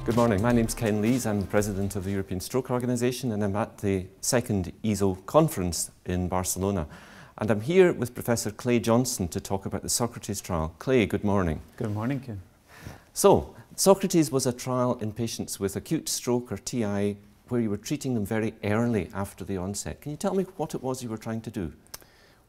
Good morning. My name's Ken Lees. I'm the President of the European Stroke Organisation, and I'm at the second ESO conference in Barcelona. And I'm here with Professor Clayton Johnstone to talk about the Socrates Trial. Clay, good morning. Good morning, Ken. So, Socrates was a trial in patients with acute stroke or TI where you were treating them very early after the onset. Can you tell me what it was you were trying to do?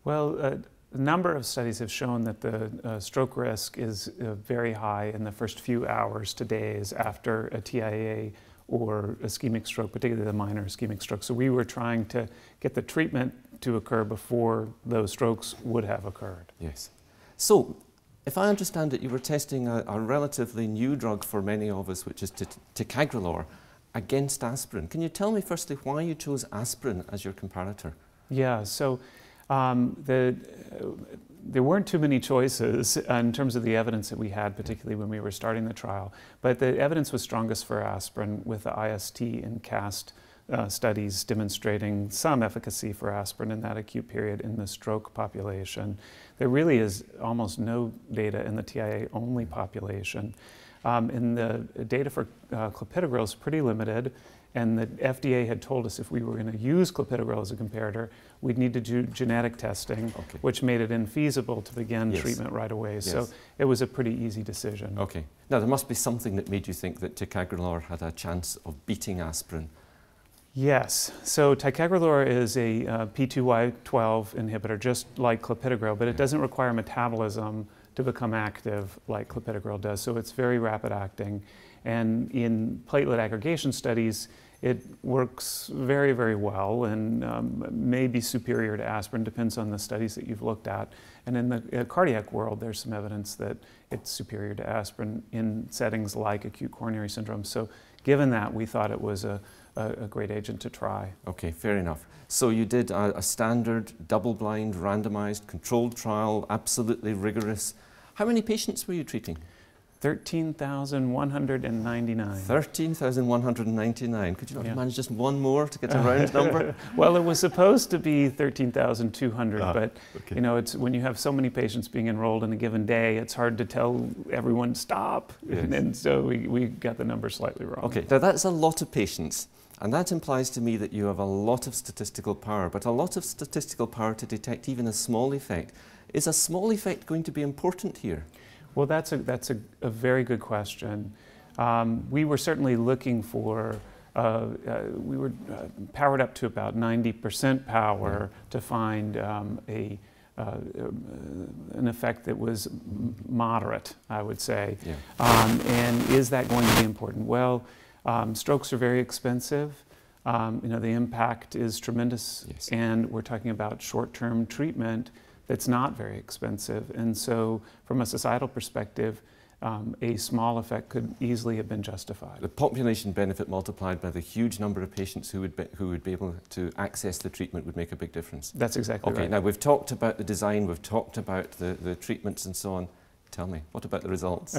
Well, a number of studies have shown that the stroke risk is very high in the first few hours to days after a TIA or ischemic stroke, particularly the minor ischemic stroke. So we were trying to get the treatment to occur before those strokes would have occurred. Yes. So, if I understand it, you were testing a relatively new drug for many of us, which is ticagrelor, against aspirin. Can you tell me firstly why you chose aspirin as your comparator? Yeah, so there weren't too many choices in terms of the evidence that we had, particularly when we were starting the trial. But the evidence was strongest for aspirin, with the IST and CAST studies demonstrating some efficacy for aspirin in that acute period in the stroke population. There really is almost no data in the TIA-only population. And the data for clopidogrel is pretty limited, and the FDA had told us if we were going to use clopidogrel as a comparator, we'd need to do genetic testing, which made it infeasible to begin treatment right away. Yes. So it was a pretty easy decision. Okay. Now, there must be something that made you think that ticagrelor had a chance of beating aspirin. Yes. So ticagrelor is a P2Y12 inhibitor, just like clopidogrel, but it doesn't require metabolism to become active like clopidogrel does. So it's very rapid acting. And in platelet aggregation studies, it works very, very well and may be superior to aspirin, depends on the studies that you've looked at. And in the cardiac world, there's some evidence that it's superior to aspirin in settings like acute coronary syndrome. So given that, we thought it was a great agent to try. Okay, fair enough. So you did a standard, double-blind, randomized, controlled trial, absolutely rigorous. How many patients were you treating? 13,199. 13,199. Could you not manage just one more to get a round number? Well, it was supposed to be 13,200, but you know, it's when you have so many patients being enrolled in a given day, it's hard to tell everyone stop. Yes. And so we got the number slightly wrong. Okay, now that's a lot of patients. And that implies to me that you have a lot of statistical power, but a lot of statistical power to detect even a small effect. Is a small effect going to be important here? Well, that's a very good question. We were certainly looking for, we were powered up to about 90% power to find an effect that was moderate, I would say. Yeah. And is that going to be important? Well, strokes are very expensive. You know, the impact is tremendous, and we're talking about short-term treatment that's not very expensive. And so from a societal perspective, a small effect could easily have been justified. The population benefit multiplied by the huge number of patients who would be able to access the treatment would make a big difference. That's exactly right. Okay, now we've talked about the design, we've talked about the treatments and so on. Tell me, what about the results?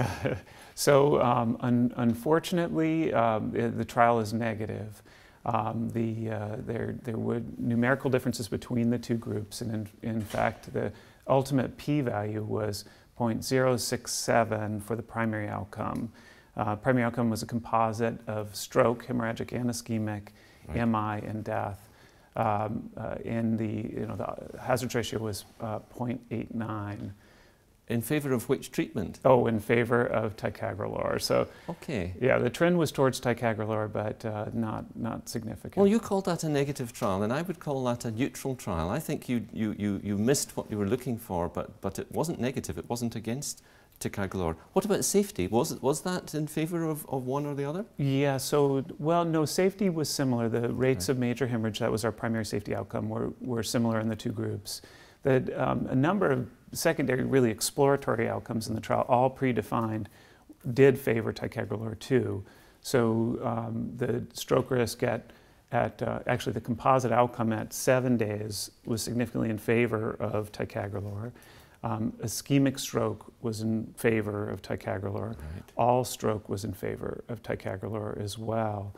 So unfortunately, the trial is negative. There were numerical differences between the two groups, and in fact, the ultimate p-value was 0.067 for the primary outcome. Primary outcome was a composite of stroke, hemorrhagic and ischemic, MI, and death. And the hazard ratio was 0.89. In favor of which treatment? Oh, in favor of ticagrelor. So, yeah, the trend was towards ticagrelor, but not significant. Well, you called that a negative trial, and I would call that a neutral trial. I think you missed what you were looking for, but it wasn't negative. It wasn't against ticagrelor. What about safety? Was that in favor of one or the other? Yeah. So, well, no, safety was similar. The rates of major hemorrhage, that was our primary safety outcome, were similar in the two groups. That a number of secondary, really exploratory outcomes in the trial, all predefined, did favor ticagrelor too. So the stroke risk actually the composite outcome at 7 days was significantly in favor of ticagrelor. Ischemic stroke was in favor of ticagrelor. All stroke was in favor of ticagrelor as well.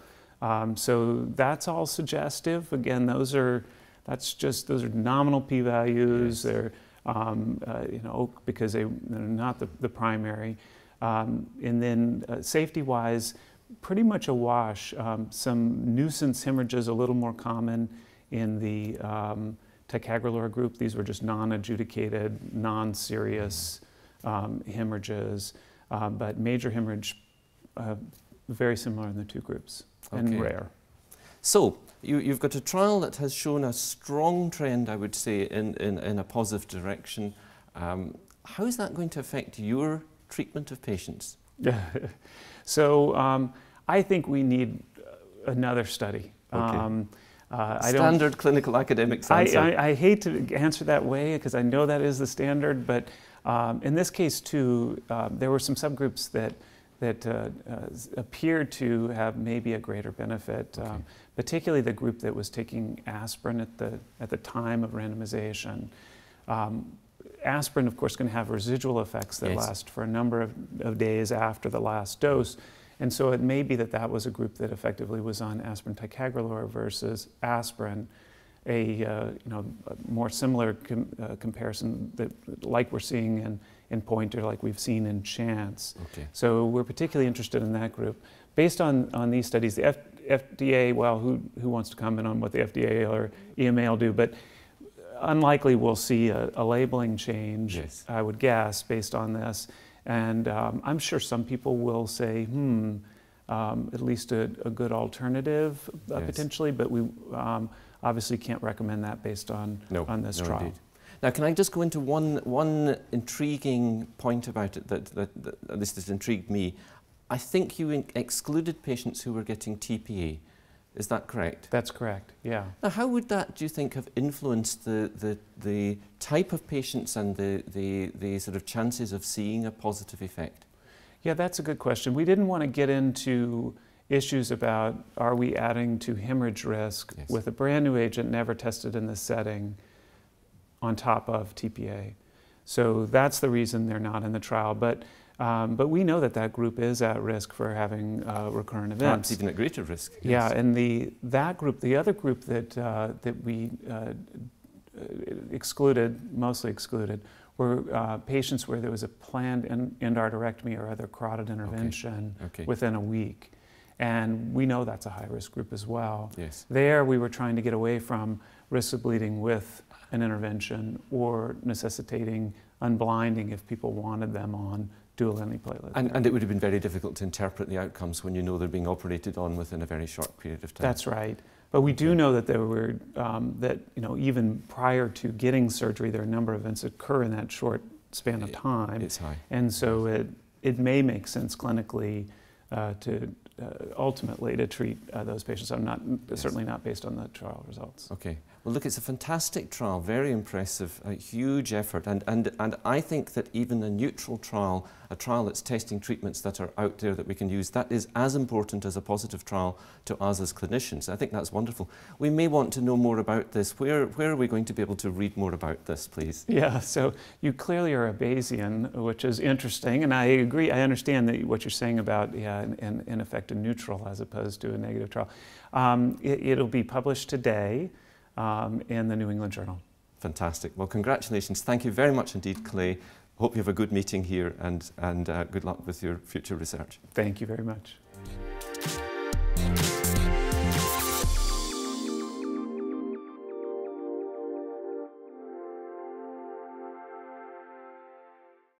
So that's all suggestive. Again, those are nominal p-values. They're because they're not the primary. And then safety-wise, pretty much a wash. Some nuisance hemorrhages a little more common in the ticagrelor group. These were just non-adjudicated, non-serious hemorrhages, but major hemorrhage very similar in the two groups, and rare. So you've got a trial that has shown a strong trend, I would say, in a positive direction. How is that going to affect your treatment of patients? So I think we need another study. Standard clinical academic answer. I hate to answer that way because I know that is the standard, but in this case too, there were some subgroups that appeared to have maybe a greater benefit, particularly the group that was taking aspirin at the time of randomization. Aspirin, of course, can have residual effects that last for a number of days after the last dose. And so it may be that that was a group that effectively was on aspirin ticagrelor versus aspirin, a more similar comparison that like we're seeing in Pointer, like we've seen in Chance. So we're particularly interested in that group. Based on these studies, the FDA, well, who wants to comment on what the FDA or EMA will do, but unlikely we'll see a labeling change, I would guess, based on this. And I'm sure some people will say, at least a good alternative potentially, but we obviously can't recommend that based on this trial. Indeed. Now, can I just go into one intriguing point about it that at least has intrigued me? I think you excluded patients who were getting TPA. Is that correct? That's correct, yeah. Now, how would that, do you think, have influenced the type of patients and the sort of chances of seeing a positive effect? Yeah, that's a good question. We didn't want to get into issues about are we adding to hemorrhage risk with a brand new agent never tested in this setting on top of TPA. So that's the reason they're not in the trial. But we know that that group is at risk for having recurrent events. Perhaps even at greater risk. Yeah, and that group, the other group that we excluded, mostly excluded, were patients where there was a planned endarterectomy or other carotid intervention within a week. And we know that's a high-risk group as well. There we were trying to get away from risk of bleeding with an intervention or necessitating unblinding if people wanted them on dual antiplatelet. And it would have been very difficult to interpret the outcomes when you know they're being operated on within a very short period of time. That's right. But we do know that there were, even prior to getting surgery, there are a number of events that occur in that short span of time. It's high. And so it may make sense clinically to ultimately to treat those patients. I'm not, certainly not based on the trial results. Okay. Well, look, it's a fantastic trial, very impressive, a huge effort, and I think that even a neutral trial, a trial that's testing treatments that are out there that we can use, that is as important as a positive trial to us as clinicians. I think that's wonderful. We may want to know more about this. Where are we going to be able to read more about this, please? Yeah, so you clearly are a Bayesian, which is interesting, and I agree, I understand that what you're saying about, in effect, a neutral as opposed to a negative trial. It'll be published today in the New England Journal. Fantastic. Well, congratulations. Thank you very much indeed, Clay. Hope you have a good meeting here and good luck with your future research. Thank you very much.